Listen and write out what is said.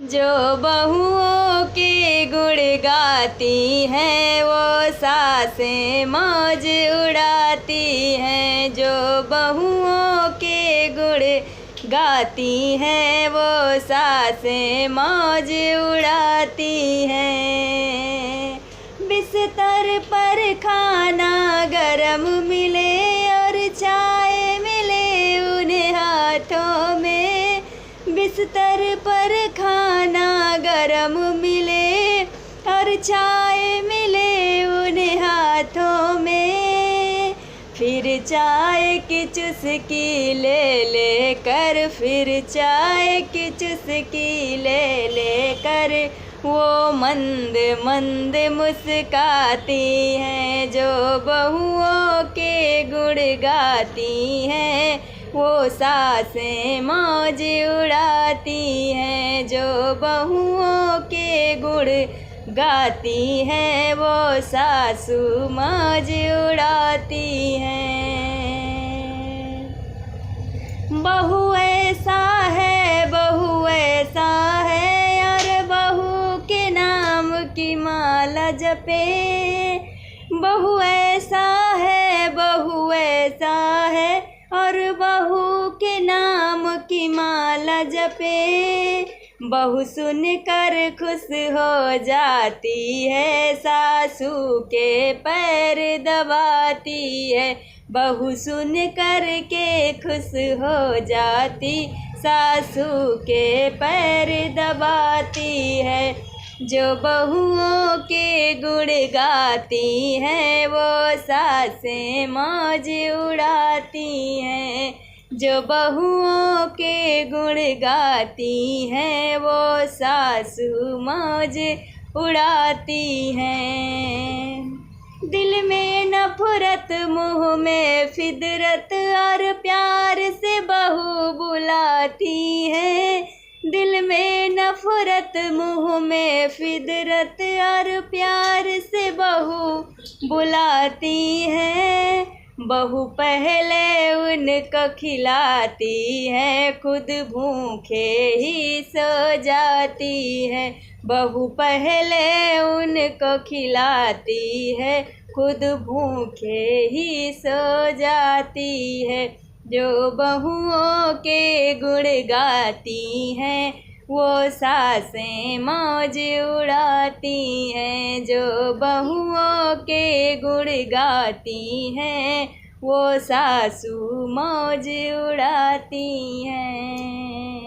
जो बहुओं के गुण गाती हैं वो सासें मौज उड़ाती हैं। जो बहुओं के गुण गाती हैं वो सासें मौज उड़ाती हैं। बिस्तर पर खाना गरम मिले और चाय मिले उन्हें हाथों में। बिस्तर पर खाना गरम मिले और चाय मिले उन्हें हाथों में। फिर चाय की चुस्की ले लेकर, फिर चाय की चुस्की ले लेकर वो मंद मंद मुस्काती हैं। जो बहुओं के गुण गाती हैं वो सासें मौज उड़ाती हैं। जो बहुओं के गुण गाती हैं वो सासू मौज उड़ाती हैं। बहू ऐसा है, बहू ऐसा है, और बहू के नाम की माला जपे। बहू ऐसा है, बहू ऐसा है, और बहू के नाम की माला जपे। बहू सुनकर खुश हो जाती है, सासू के पैर दबाती है। बहू सुन कर के खुश हो जाती, सासू के पैर दबाती है। जो बहुओं के गुण गाती हैं वो सासें मौज उड़ाती हैं। जो बहुओं के गुण गाती हैं वो सासू मौज उड़ाती हैं। दिल में नफरत, मुँह में फिदरत, और प्यार से बहू बुलाती है। दिल में नफरत, मुँह में फिदरत, और प्यार से बहू बुलाती है। बहू पहले उनको खिलाती है, खुद भूखे ही सो जाती है। बहू पहले उनको खिलाती है, खुद भूखे ही सो जाती है। जो बहुओं के गुण गाती हैं वो सासें मौज उड़ाती हैं। जो बहुओं के गुण गाती हैं वो सासू मौज उड़ाती हैं।